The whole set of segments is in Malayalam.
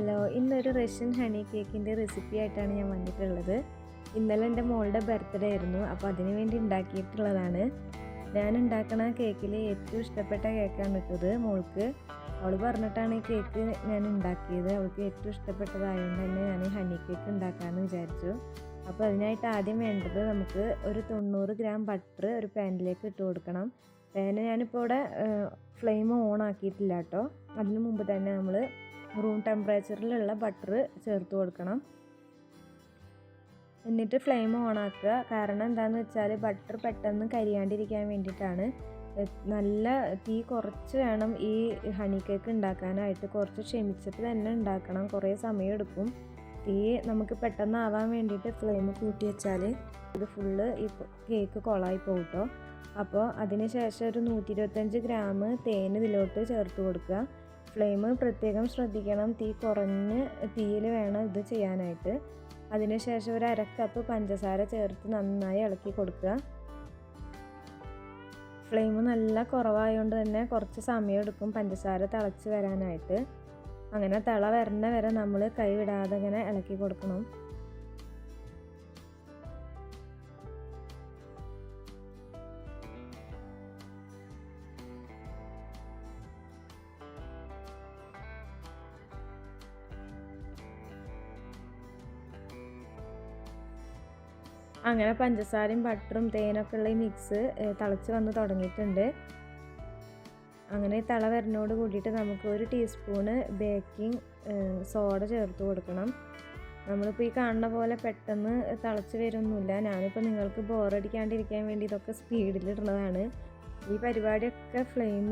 ഹലോ, ഇന്നൊരു റഷ്യൻ ഹണി കേക്കിൻ്റെ റെസിപ്പി ആയിട്ടാണ് ഞാൻ വന്നിട്ടുള്ളത്. ഇന്നലെ എൻ്റെ മോളുടെ ബർത്ത്ഡേ ആയിരുന്നു, അപ്പോൾ അതിന് വേണ്ടി ഉണ്ടാക്കിയിട്ടുള്ളതാണ്. ഞാൻ ഉണ്ടാക്കുന്ന കേക്കിൽ ഏറ്റവും ഇഷ്ടപ്പെട്ട കേക്കാണ് ഇട്ടത് മോൾക്ക്. അവൾ പറഞ്ഞിട്ടാണ് ഈ കേക്ക് ഞാൻ ഉണ്ടാക്കിയത്. അവൾക്ക് ഏറ്റവും ഇഷ്ടപ്പെട്ടതായതുകൊണ്ട് തന്നെ ഞാൻ ഹണി കേക്ക് ഉണ്ടാക്കാമെന്ന് വിചാരിച്ചു. അപ്പോൾ അതിനായിട്ട് ആദ്യം വേണ്ടത് നമുക്ക് ഒരു 90 ഗ്രാം ബട്ടർ ഒരു പാനിലേക്ക് ഇട്ട് കൊടുക്കണം. പാന് ഞാനിപ്പോൾ ഇവിടെ ഫ്ലെയിം ഓൺ ആക്കിയിട്ടില്ല കേട്ടോ. അതിന് മുമ്പ് തന്നെ നമ്മൾ റൂം ടെമ്പറേച്ചറിലുള്ള ബട്ടർ ചേർത്ത് കൊടുക്കണം. എന്നിട്ട് ഫ്ലെയിം ഓൺ ആക്കുക. കാരണം എന്താണെന്ന് വെച്ചാൽ ബട്ടർ പെട്ടെന്ന് കരിയാണ്ടിരിക്കാൻ വേണ്ടിയിട്ടാണ്. നല്ല തീ കുറച്ച് വേണം ഈ ഹണി കേക്ക് ഉണ്ടാക്കാനായിട്ട്. കുറച്ച് ക്ഷമിച്ചിട്ട് തന്നെ ഉണ്ടാക്കണം, കുറേ സമയം എടുക്കും. തീ നമുക്ക് പെട്ടെന്ന് ആവാൻ വേണ്ടിയിട്ട് ഫ്ലെയിം കൂട്ടി വെച്ചാൽ ഇത് ഫുള്ള് ഈ കേക്ക് കൊളായി പോകും കേട്ടോ. അപ്പോൾ അതിന് ശേഷം ഒരു 125 ഗ്രാം തേൻ ഇതിലോട്ട് ചേർത്ത് കൊടുക്കുക. ഫ്ലെയിം പ്രത്യേകം ശ്രദ്ധിക്കണം, തീ കുറഞ്ഞ് തീയിൽ വേണം ഇത് ചെയ്യാനായിട്ട്. അതിനുശേഷം ഒരു 1/2 കപ്പ് പഞ്ചസാര ചേർത്ത് നന്നായി ഇളക്കി കൊടുക്കുക. ഫ്ലെയിം നല്ല കുറവായതുകൊണ്ട് തന്നെ കുറച്ച് സമയം എടുക്കും പഞ്ചസാര തിളച്ച് വരാനായിട്ട്. അങ്ങനെ തിള വരുന്ന വരെ നമ്മൾ കൈ വിടാതെ ഇങ്ങനെ ഇളക്കി കൊടുക്കണം. അങ്ങനെ പഞ്ചസാരയും ബട്ടറും തേനൊക്കെ ഉള്ള ഈ മിക്സ് തിളച്ച് വന്ന് തുടങ്ങിയിട്ടുണ്ട്. അങ്ങനെ തിള വരുന്നതോട് കൂടിയിട്ട് നമുക്ക് 1 ടീസ്പൂണ് ബേക്കിംഗ് സോഡ ചേർത്ത് കൊടുക്കണം. നമ്മളിപ്പോൾ ഈ കാണുന്ന പോലെ പെട്ടെന്ന് തിളച്ച് വരുമൊന്നുമില്ല. ഞാനിപ്പോൾ നിങ്ങൾക്ക് ബോറടിക്കാണ്ടിരിക്കാൻ വേണ്ടി ഇതൊക്കെ സ്പീഡിലിടുന്നതാണ്. ഈ പരിപാടിയൊക്കെ ഫ്ലെയിം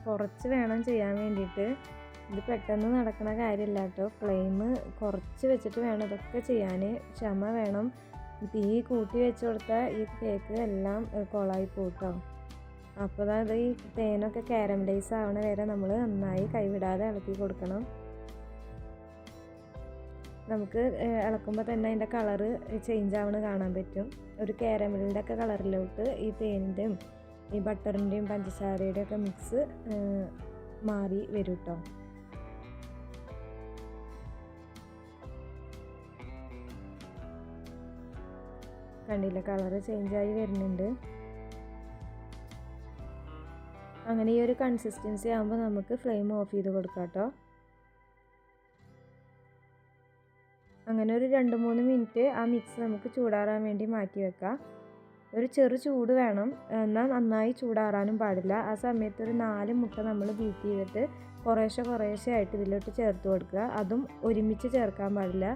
കുറച്ച് വേണം ചെയ്യാൻ വേണ്ടിയിട്ട്. ഇത് പെട്ടെന്ന് നടക്കുന്ന കാര്യമില്ല കേട്ടോ. ഫ്ലെയിം കുറച്ച് വെച്ചിട്ട് വേണം ഇതൊക്കെ ചെയ്യാൻ. ക്ഷമ വേണം. തീ കൂട്ടി വെച്ച് കൊടുത്താൽ ഈ കേക്ക് എല്ലാം കൊളായി പോട്ടോ. അപ്പോൾ അത് ഈ തേനൊക്കെ കാരമലൈസ് ആവണ വരെ നമ്മൾ നന്നായി കൈവിടാതെ ഇളക്കി കൊടുക്കണം. നമുക്ക് ഇളക്കുമ്പോൾ തന്നെ അതിൻ്റെ കളറ് ചേഞ്ച് ആവണ കാണാൻ പറ്റും. ഒരു കാരമലിൻ്റെ ഒക്കെ കളറിലോട്ട് ഈ തേനിൻ്റെയും ഈ ബട്ടറിൻ്റെയും പഞ്ചസാരയുടെയും ഒക്കെ മിക്സ് മാറി വരും കേട്ടോ. കണ്ടില്ല, കളറ് ചേഞ്ചായി വരുന്നുണ്ട്. അങ്ങനെ ഈ ഒരു കൺസിസ്റ്റൻസി ആകുമ്പോൾ നമുക്ക് ഫ്ലെയിം ഓഫ് ചെയ്ത് കൊടുക്കാം കേട്ടോ. അങ്ങനെ ഒരു 2-3 മിനിറ്റ് ആ മിക്സ് നമുക്ക് ചൂടാറാൻ വേണ്ടി മാറ്റി വെക്കാം. ഒരു ചെറു ചൂട് വേണം, എന്നാൽ നന്നായി ചൂടാറാനും പാടില്ല. ആ സമയത്ത് ഒരു 4 മുട്ട നമ്മൾ ബീറ്റ് ചെയ്തിട്ട് കുറേശ്ശെ ആയിട്ട് ഇതിലോട്ട് ചേർത്ത് കൊടുക്കുക. അതും ഒരുമിച്ച് ചേർക്കാൻ പാടില്ല.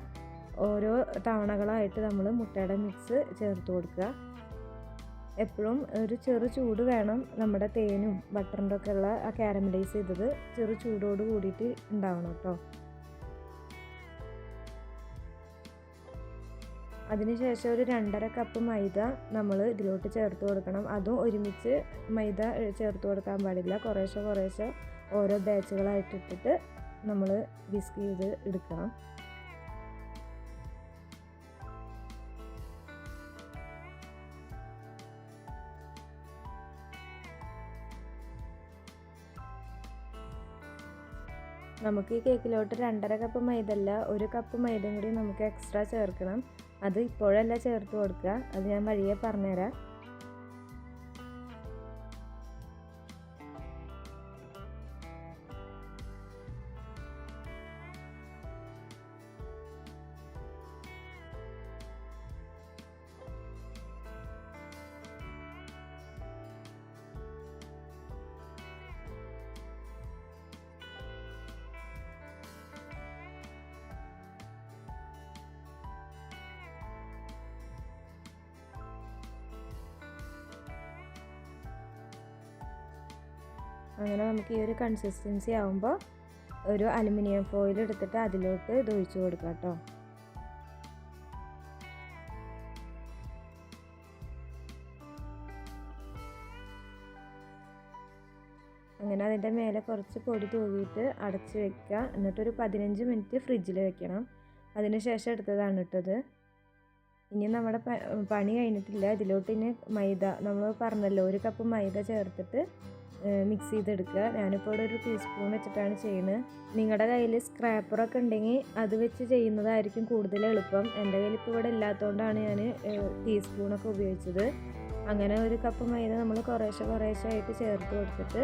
ഓരോ തവണകളായിട്ട് നമ്മൾ മുട്ടയുടെ മിക്സ് ചേർത്ത് കൊടുക്കുക. എപ്പോഴും ഒരു ചെറു ചൂട് വേണം. നമ്മുടെ തേനും ബട്ടറിൻ്റെ ഒക്കെ ഉള്ള ആ കാരമലൈസ് ചെയ്തത് ചെറു ചൂടോട് കൂടിയിട്ട് ഉണ്ടാവണം കേട്ടോ. അതിനുശേഷം ഒരു 2.5 കപ്പ് മൈദ നമ്മൾ ഇതിലോട്ട് ചേർത്ത് കൊടുക്കണം. അതും ഒരുമിച്ച് മൈദ ചേർത്ത് കൊടുക്കാൻ പാടില്ല. കുറേശ്ശെ ഓരോ ബാച്ചുകളായിട്ട് ഇട്ടിട്ട് നമ്മൾ വിസ്ക് ചെയ്ത് എടുക്കണം. നമുക്ക് ഈ കേക്കിലോട്ട് 2.5 കപ്പ് മൈദ അല്ല, 1 കപ്പ് മൈദയും കൂടി നമുക്ക് എക്സ്ട്രാ ചേർക്കണം. അത് ഇപ്പോഴല്ല ചേർത്ത് കൊടുക്കുക, അത് ഞാൻ വഴിയെ പറഞ്ഞുതരാം. അങ്ങനെ നമുക്ക് ഈ ഒരു കൺസിസ്റ്റൻസി ആകുമ്പോൾ ഒരു അലുമിനിയം ഫോയിൽ എടുത്തിട്ട് അതിലോട്ട് ഇത് ഒഴിച്ചു കൊടുക്കാം കേട്ടോ. അങ്ങനെ അതിൻ്റെ മേലെ കുറച്ച് പൊടി തൂവിയിട്ട് അടച്ച് വെക്കുക. എന്നിട്ടൊരു 15 മിനിറ്റ് ഫ്രിഡ്ജിൽ വെക്കണം. അതിന് ശേഷം എടുത്തതാണ് ഇട്ടത്. ഇനി നമ്മുടെ പണി കഴിഞ്ഞിട്ടില്ല. ഇതിലോട്ട് ഇനി മൈദ നമ്മൾ പറഞ്ഞല്ലോ, 1 കപ്പ് മൈദ ചേർത്തിട്ട് മിക്സ് ചെയ്തെടുക്കുക. ഞാനിപ്പോൾ ഇവിടെ ഒരു ടീസ്പൂൺ വെച്ചിട്ടാണ് ചെയ്യുന്നത്. നിങ്ങളുടെ കയ്യിൽ സ്ക്രാപ്പറൊക്കെ ഉണ്ടെങ്കിൽ അത് വെച്ച് ചെയ്യുന്നതായിരിക്കും കൂടുതൽ എളുപ്പം. എൻ്റെ കയ്യിൽ ഇപ്പോൾ ഇവിടെ ഇല്ലാത്തതുകൊണ്ടാണ് ഞാൻ ടീസ്പൂണൊക്കെ ഉപയോഗിച്ചത്. അങ്ങനെ ഒരു കപ്പ് മൈദ നമ്മൾ കുറേശ്ശെ ആയിട്ട് ചേർത്ത് കൊടുത്തിട്ട്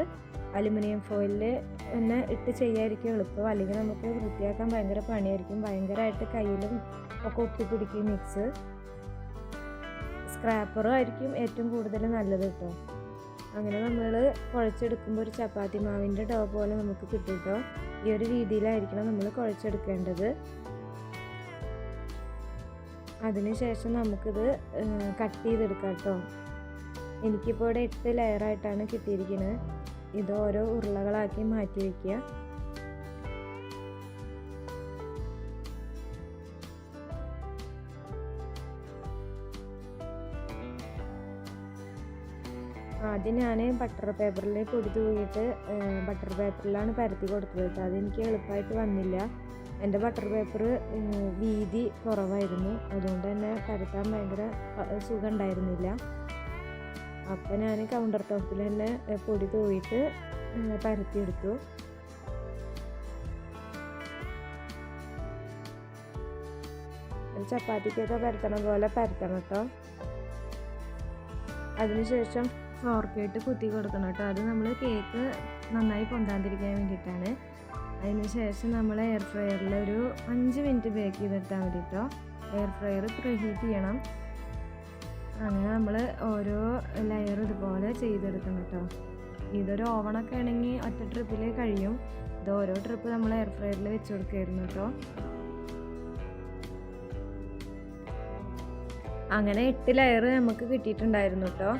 അലുമിനിയം ഫോയിലിൽ തന്നെ ഇട്ട് ചെയ്യാതിരിക്കും എളുപ്പം. അല്ലെങ്കിൽ നമുക്ക് വൃത്തിയാക്കാൻ ഭയങ്കര പണിയായിരിക്കും. ഭയങ്കരമായിട്ട് കയ്യിലും ഒക്കെ ഒട്ടിപ്പിടിക്കും മിക്സ്. സ്ക്രാപ്പറും ആയിരിക്കും ഏറ്റവും കൂടുതൽ നല്ലത് കേട്ടോ. അങ്ങനെ നമ്മൾ കുഴച്ചെടുക്കുമ്പോൾ ഒരു ചപ്പാത്തി മാവിൻ്റെ ഡോ പോലെ നമുക്ക് കിട്ടും കേട്ടോ. ഈ ഒരു രീതിയിലായിരിക്കണം നമ്മൾ കുഴച്ചെടുക്കേണ്ടത്. അതിനുശേഷം നമുക്കിത് കട്ട് ചെയ്തെടുക്കാം കേട്ടോ. എനിക്കിപ്പോൾ ഇവിടെ 8 ലെയറായിട്ടാണ് കിട്ടിയിരിക്കുന്നത്. ഇത് ഓരോ ഉരുളകളാക്കി മാറ്റി വയ്ക്കുക. ആദ്യം ഞാൻ ബട്ടർ പേപ്പറിൽ പൊടി തൂകിയിട്ട് ബട്ടർ പേപ്പറിലാണ് പരത്തി കൊടുത്തത് കേട്ടോ. അതെനിക്ക് എളുപ്പമായിട്ട് വന്നില്ല. എൻ്റെ ബട്ടർ പേപ്പർ വീതി കുറവായിരുന്നു, അതുകൊണ്ട് തന്നെ പരത്താൻ ഭയങ്കര സുഖം ഉണ്ടായിരുന്നില്ല. അപ്പം ഞാൻ കൗണ്ടർ ടോപ്പിൽ തന്നെ പൊടി തൂകിയിട്ട് പരത്തിയെടുത്തു. ചപ്പാത്തിക്കൊക്കെ പരത്തണ പോലെ പരത്തണം കേട്ടോ. അതിനുശേഷം ഫോർക്കായിട്ട് കുത്തി കൊടുക്കണം കേട്ടോ. അത് നമ്മൾ കേക്ക് നന്നായി പൊന്താതിരിക്കാൻ വേണ്ടിയിട്ടാണ്. അതിനുശേഷം നമ്മൾ എയർ ഫ്രയറിൽ ഒരു 5 മിനിറ്റ് ബേക്ക് ചെയ്തെടുത്താൽ മതി കേട്ടോ. എയർ ഫ്രയർ പ്രീഹീറ്റ് ചെയ്യണം. അങ്ങനെ നമ്മൾ ഓരോ ലെയർ ഇതുപോലെ ചെയ്തെടുക്കണം കേട്ടോ. ഇതൊരു ഓവണൊക്കെ ആണെങ്കിൽ ഒറ്റ ട്രിപ്പിൽ കഴിയും. ഇത് ഓരോ ട്രിപ്പ് നമ്മൾ എയർ ഫ്രയറിൽ വെച്ച് കൊടുക്കുകയായിരുന്നു കേട്ടോ. അങ്ങനെ 8 ലെയർ നമുക്ക് കിട്ടിയിട്ടുണ്ടായിരുന്നു കേട്ടോ.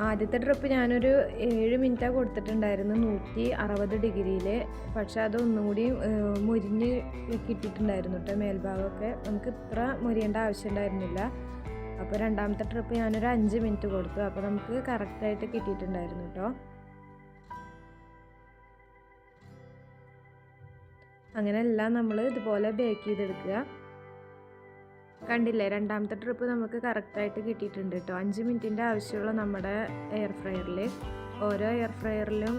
ആദ്യത്തെ ട്രിപ്പ് ഞാനൊരു 7 മിനിറ്റാണ് കൊടുത്തിട്ടുണ്ടായിരുന്നു 160 ഡിഗ്രിയിൽ. പക്ഷെ അതൊന്നും കൂടി മുരിഞ്ഞ് കിട്ടിയിട്ടുണ്ടായിരുന്നു കേട്ടോ. മേൽഭാഗമൊക്കെ നമുക്ക് ഇത്ര മുരിയേണ്ട ആവശ്യം ഉണ്ടായിരുന്നില്ല. അപ്പോൾ രണ്ടാമത്തെ ട്രിപ്പ് ഞാനൊരു 5 മിനിറ്റ് കൊടുത്തു. അപ്പോൾ നമുക്ക് കറക്റ്റായിട്ട് കിട്ടിയിട്ടുണ്ടായിരുന്നു കേട്ടോ. അങ്ങനെ എല്ലാം നമ്മൾ ഇതുപോലെ ബേക്ക് ചെയ്തെടുക്കുക. കണ്ടില്ലേ, രണ്ടാമത്തെ ട്രിപ്പ് നമുക്ക് കറക്റ്റായിട്ട് കിട്ടിയിട്ടുണ്ട് കേട്ടോ. 5 മിനിറ്റിൻ്റെ ആവശ്യമുള്ള നമ്മുടെ എയർ ഫ്രയറിൽ. ഓരോ എയർ ഫ്രയറിലും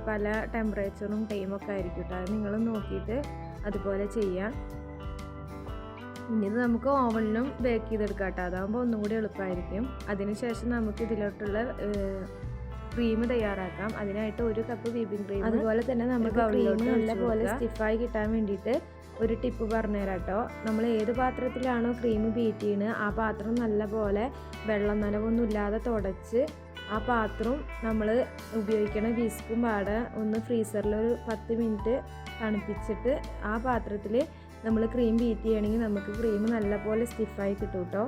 പല ടെമ്പറേച്ചറും ടൈമൊക്കെ ആയിരിക്കും കേട്ടോ. അത് നിങ്ങൾ നോക്കിയിട്ട് അതുപോലെ ചെയ്യാം. ഇനി ഇത് നമുക്ക് ഓവനിലും ബേക്ക് ചെയ്തെടുക്കാം കേട്ടോ. അതാകുമ്പോൾ ഒന്നും കൂടി എളുപ്പമായിരിക്കും. അതിനുശേഷം നമുക്ക് ഇതിലോട്ടുള്ള ക്രീം തയ്യാറാക്കാം. അതിനായിട്ട് 1 കപ്പ് വിപ്പിംഗ് ക്രീം, അതുപോലെ തന്നെ നമുക്ക് ക്രീം നല്ലപോലെ സ്റ്റിഫായി കിട്ടാൻ വേണ്ടിയിട്ട് ഒരു ടിപ്പ് പറഞ്ഞുതരാം കേട്ടോ. നമ്മൾ ഏത് പാത്രത്തിലാണോ ക്രീം ബീറ്റ് ചെയ്യുന്നത് ആ പാത്രം നല്ലപോലെ വെള്ളം നനവൊന്നും ഇല്ലാതെ തുടച്ച് ആ പാത്രം നമ്മൾ ഉപയോഗിക്കണ വിസ്കും പാടെ ഒന്ന് ഫ്രീസറിൽ ഒരു 10 മിനിറ്റ് തണുപ്പിച്ചിട്ട് ആ പാത്രത്തിൽ നമ്മൾ ക്രീം ബീറ്റ് ചെയ്യണമെങ്കിൽ നമുക്ക് ക്രീം നല്ലപോലെ സ്റ്റിഫായി കിട്ടും കേട്ടോ.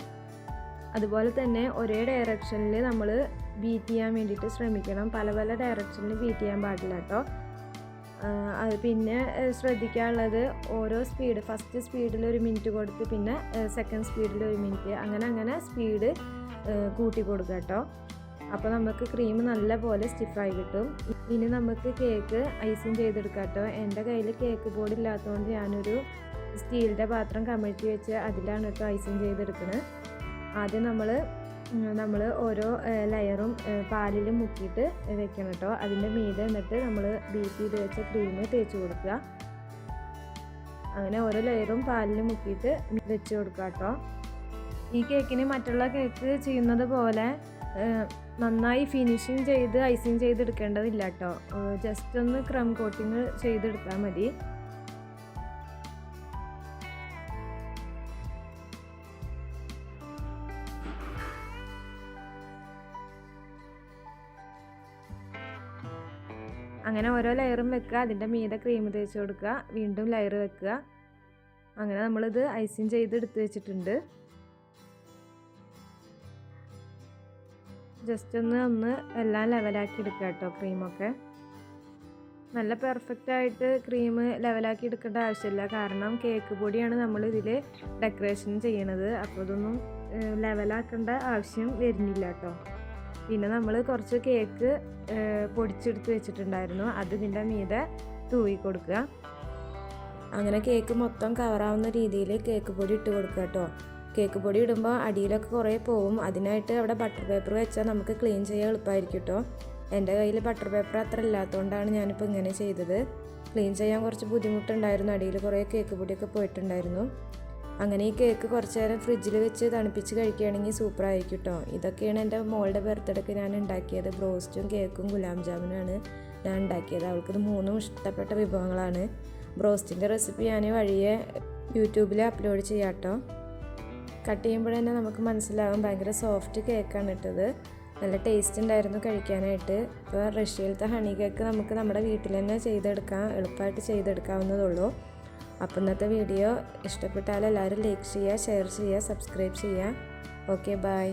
അതുപോലെ തന്നെ ഒരേ ഡയറക്ഷനിൽ നമ്മൾ ബീറ്റ് ചെയ്യാൻ വേണ്ടിയിട്ട് ശ്രമിക്കണം. പല ഡയറക്ഷനിൽ ബീറ്റ് ചെയ്യാൻ പാടില്ല കേട്ടോ. അത് പിന്നെ ശ്രദ്ധിക്കാനുള്ളത് ഓരോ സ്പീഡ്, ഫസ്റ്റ് സ്പീഡിൽ 1 മിനിറ്റ് കൊടുത്ത് പിന്നെ സെക്കൻഡ് സ്പീഡിൽ 1 മിനിറ്റ്, അങ്ങനെ സ്പീഡ് കൂട്ടി കൊടുക്കുക കേട്ടോ. അപ്പോൾ നമുക്ക് ക്രീം നല്ലപോലെ സ്റ്റിഫായി കിട്ടും. ഇനി നമുക്ക് കേക്ക് ഐസിങ് ചെയ്തെടുക്കാം കേട്ടോ. എൻ്റെ കയ്യിൽ കേക്ക് ബോർഡ് ഇല്ലാത്തതുകൊണ്ട് ഞാനൊരു സ്റ്റീലിൻ്റെ പാത്രം കമഴ്ത്തി വെച്ച് അതിലാണ് കേട്ടോ ഐസിങ് ചെയ്തെടുക്കുന്നത്. ആദ്യം നമ്മൾ ഓരോ ലെയറും പാലിൽ മുക്കിയിട്ട് വെക്കണം കേട്ടോ. അതിൻ്റെ മീതെ എന്നിട്ട് നമ്മൾ ബീറ്റ് ചെയ്ത് വെച്ച ക്രീം തേച്ച് കൊടുക്കുക. അങ്ങനെ ഓരോ ലെയറും പാലിൽ മുക്കിയിട്ട് വെച്ച് കൊടുക്കുക കേട്ടോ. ഈ കേക്കിന് മറ്റുള്ള കേക്ക് ചെയ്യുന്നത് പോലെ നന്നായി ഫിനിഷിങ് ചെയ്ത് ഐസിങ് ചെയ്തെടുക്കേണ്ടതില്ല കേട്ടോ. ജസ്റ്റ് ഒന്ന് ക്രം കോട്ടിങ് ചെയ്തെടുത്താൽ മതി. അങ്ങനെ ഓരോ ലെയറും വെക്കുക, അതിൻ്റെ മീതെ ക്രീം തേച്ച് കൊടുക്കുക, വീണ്ടും ലെയർ വെക്കുക. അങ്ങനെ നമ്മളിത് ഐസിങ് ചെയ്ത് എടുത്ത് വെച്ചിട്ടുണ്ട്. ജസ്റ്റ് ഒന്ന് എല്ലാം ലെവലാക്കി എടുക്കുക കേട്ടോ. ക്രീമൊക്കെ നല്ല പെർഫെക്റ്റായിട്ട് ക്രീം ലെവലാക്കി എടുക്കേണ്ട ആവശ്യമില്ല. കാരണം കേക്ക് പൊടിയാണ് നമ്മൾ ഇതിൽ ഡെക്കറേഷൻ ചെയ്യണത്. അപ്പോൾ ഇതൊന്നും ലെവലാക്കേണ്ട ആവശ്യം വരുന്നില്ല കേട്ടോ. പിന്നെ നമ്മൾ കുറച്ച് കേക്ക് പൊടിച്ചെടുത്ത് വെച്ചിട്ടുണ്ടായിരുന്നു, അത് ഇതിൻ്റെ മീതെ തൂവി കൊടുക്കുക. അങ്ങനെ കേക്ക് മൊത്തം കവറാവുന്ന രീതിയിൽ കേക്ക് പൊടി ഇട്ട് കൊടുക്കുക കേട്ടോ. കേക്ക് പൊടി ഇടുമ്പോൾ അടിയിലൊക്കെ കുറേ പോവും. അതിനായിട്ട് അവിടെ ബട്ടർ പേപ്പർ വെച്ചാൽ നമുക്ക് ക്ലീൻ ചെയ്യാൻ എളുപ്പമായിരിക്കും കേട്ടോ. എൻ്റെ കയ്യിൽ ബട്ടർ പേപ്പർ അത്ര ഇല്ലാത്തതുകൊണ്ടാണ് ഞാനിപ്പോൾ ഇങ്ങനെ ചെയ്തത്. ക്ലീൻ ചെയ്യാൻ കുറച്ച് ബുദ്ധിമുട്ടുണ്ടായിരുന്നു, അടിയിൽ കുറേ കേക്ക് പൊടിയൊക്കെ പോയിട്ടുണ്ടായിരുന്നു. അങ്ങനെ ഈ കേക്ക് കുറച്ച് നേരം ഫ്രിഡ്ജിൽ വെച്ച് തണുപ്പിച്ച് കഴിക്കുകയാണെങ്കിൽ സൂപ്പറായിരിക്കും കേട്ടോ. ഇതൊക്കെയാണ് എൻ്റെ മോളുടെ ബർത്ത്ഡേക്ക് ഞാൻ ഉണ്ടാക്കിയത്. ബ്രോസ്റ്റും കേക്കും ഗുലാബ് ജാമുനാണ് ഞാൻ ഉണ്ടാക്കിയത്. അവൾക്കിത് 3ഉം ഇഷ്ടപ്പെട്ട വിഭവങ്ങളാണ്. ബ്രോസ്റ്റിൻ്റെ റെസിപ്പി ഞാൻ വഴിയെ യൂട്യൂബിൽ അപ്ലോഡ് ചെയ്യാം കേട്ടോ. കട്ട് ചെയ്യുമ്പോൾ തന്നെ നമുക്ക് മനസ്സിലാവും ഭയങ്കര സോഫ്റ്റ് കേക്കാണ് ഇട്ടത്. നല്ല ടേസ്റ്റ് ഉണ്ടായിരുന്നു കഴിക്കാനായിട്ട്. ഇപ്പോൾ റഷ്യയിലത്തെ ഹണി കേക്ക് നമുക്ക് നമ്മുടെ വീട്ടിൽ തന്നെ ചെയ്തെടുക്കാം, എളുപ്പമായിട്ട് ചെയ്തെടുക്കാവുന്നതുള്ളൂ. അപ്പോൾ ഇന്നത്തെ വീഡിയോ ഇഷ്ടപ്പെട്ടാൽ എല്ലാവരും ലൈക്ക് ചെയ്യുക, ഷെയർ ചെയ്യുക, സബ്സ്ക്രൈബ് ചെയ്യുക. Okay, by.